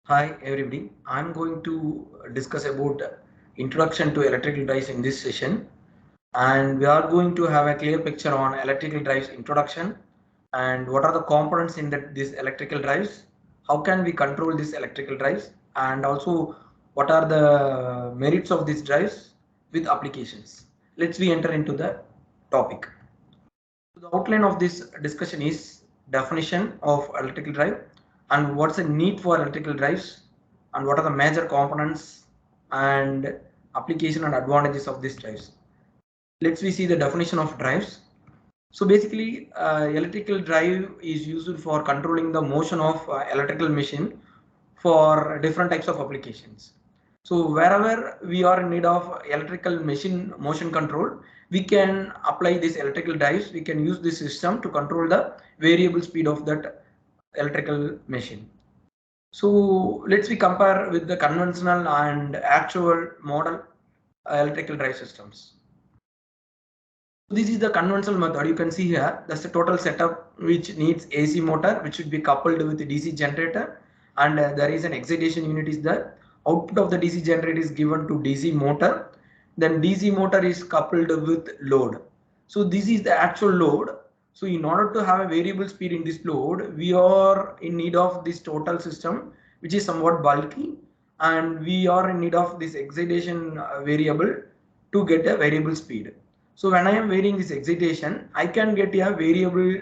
Hi everybody, I'm going to discuss about introduction to electrical drives in this session, and we are going to have a clear picture on electrical drives introduction and what are the components in these electrical drives, how can we control these electrical drives, and also what are the merits of these drives with applications. Let's we enter into the topic. The outline of this discussion is definition of electrical drive and what's the need for electrical drives and what are the major components and application and advantages of these drives. Let's we see the definition of drives. So basically, electrical drive is used for controlling the motion of electrical machine for different types of applications. So wherever we are in need of electrical machine motion control, we can apply this electrical drives. We can use this system to control the variable speed of that electrical machine. So let's we compare with the conventional and actual model electrical drive systems. This is the conventional method. You can see here that's the total setup which needs AC motor which should be coupled with the DC generator, and there is an excitation unit is there. Output of the DC generator is given to DC motor, then DC motor is coupled with load. So this is the actual load. So in order to have a variable speed in this load, we are in need of this total system which is somewhat bulky, and we are in need of this excitation variable to get a variable speed. So when I am varying this excitation, I can get a variable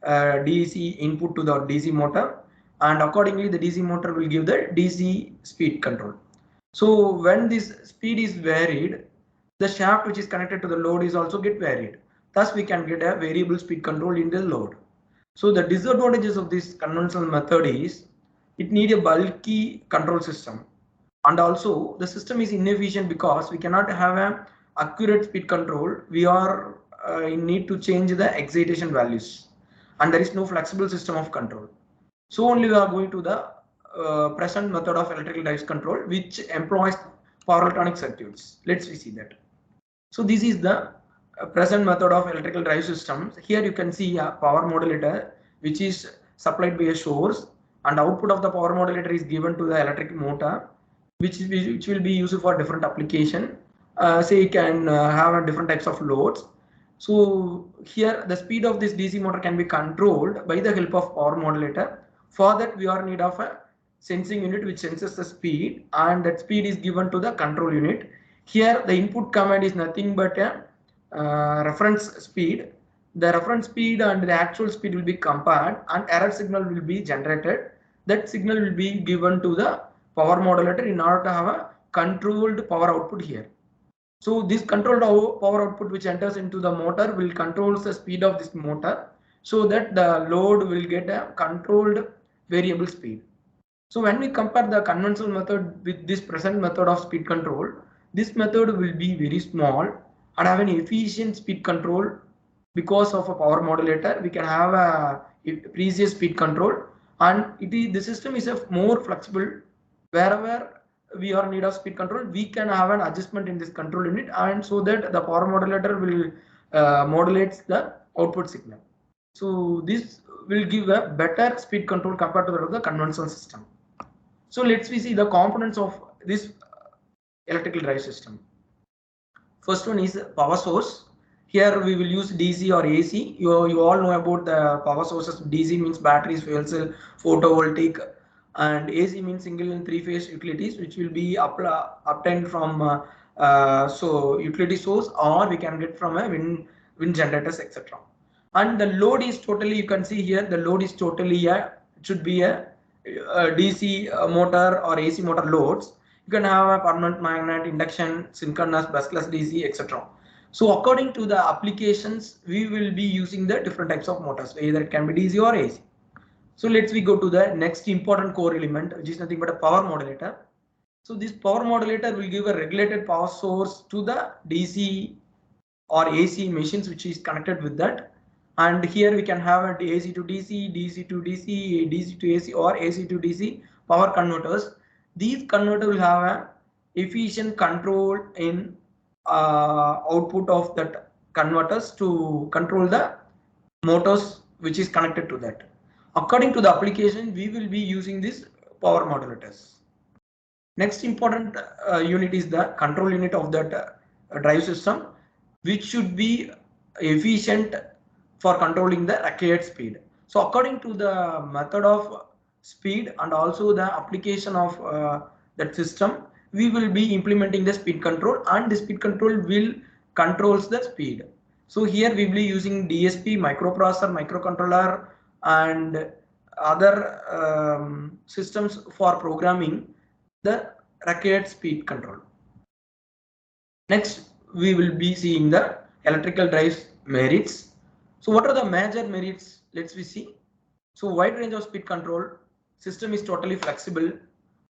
DC input to the DC motor, and accordingly the DC motor will give the DC speed control. So when this speed is varied, the shaft which is connected to the load is also get varied. Thus we can get a variable speed control in the load. So the disadvantages of this conventional method is it need a bulky control system, and also the system is inefficient because we cannot have a accurate speed control. We are in need to change the excitation values, and there is no flexible system of control. So only we are going to the present method of electrical drives control which employs power electronic circuits. Let's see that. So this is the present method of electrical drive systems. Here you can see a power modulator which is supplied by a source, and output of the power modulator is given to the electric motor which will be used for different application. Say you can have different types of loads. So here the speed of this DC motor can be controlled by the help of power modulator. For that we are in need of a sensing unit which senses the speed, and that speed is given to the control unit. Here the input command is nothing but a reference speed. The reference speed and the actual speed will be compared, and error signal will be generated. That signal will be given to the power modulator in order to have a controlled power output here. So this controlled power output which enters into the motor will control the speed of this motor, so that the load will get a controlled variable speed. So when we compare the conventional method with this present method of speed control, this method will be very small and have an efficient speed control. Because of a power modulator, we can have a precise speed control, and the system is a more flexible. Wherever we are in need of speed control, we can have an adjustment in this control unit, and so that the power modulator will modulates the output signal. So this will give a better speed control compared to the conventional system. So let's we see the components of this electrical drive system. First one is power source. Here we will use DC or AC. You all know about the power sources. DC means batteries, fuel cell, photovoltaic, and AC means single and three phase utilities, which will be obtained from so utility source, or we can get from a wind generators, etc. And the load is totally, you can see here, the load is totally it should be a DC motor or AC motor loads. You can have a permanent magnet, induction, synchronous, bustless DC, etc. So according to the applications, we will be using the different types of motors, either it can be DC or AC. So we go to the next important core element, which is nothing but a power modulator. So this power modulator will give a regulated power source to the DC or AC machines which is connected with that. And here we can have a AC to DC, DC to DC, DC to AC, or AC to DC power converters. These converters will have a efficient control in output of that converters to control the motors which is connected to that. According to the application, we will be using this power modulators. Next important unit is the control unit of that drive system, which should be efficient for controlling the required speed. So according to the method of speed and also the application of that system, we will be implementing the speed control, and the speed control will controls the speed. So here we will be using DSP, microprocessor, microcontroller, and other systems for programming the required speed control. Next, we will be seeing the electrical drives merits. So what are the major merits? Let's see. So wide range of speed control, system is totally flexible,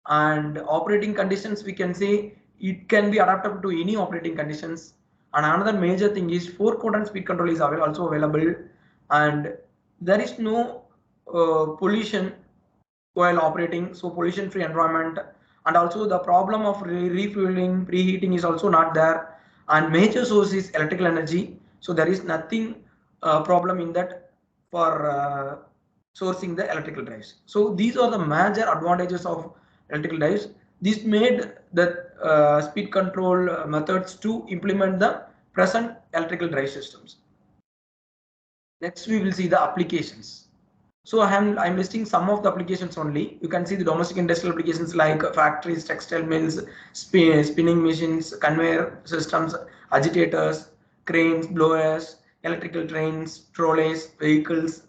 and operating conditions, we can say it can be adaptable to any operating conditions. And another major thing is 4-quadrant speed control is also available, and there is no pollution while operating, so pollution free environment. And also the problem of refueling, preheating is also not there, and major source is electrical energy, so there is nothing problem in that for sourcing the electrical drives. So these are the major advantages of electrical drives. This made the speed control methods to implement the present electrical drive systems. Next we will see the applications. So I'm listing some of the applications only. You can see the domestic industrial applications like factories, textile mills, spinning machines, conveyor systems, agitators, cranes, blowers, electrical trains, trolleys, vehicles,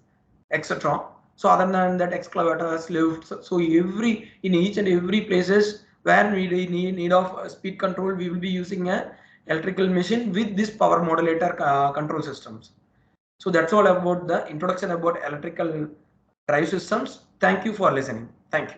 etc. So other than that, excavators, lifts. So in each and every places where we need of speed control, we will be using a electrical machine with this power modulator control systems. So that's all about the introduction about electrical drive systems. Thank you for listening. Thank you.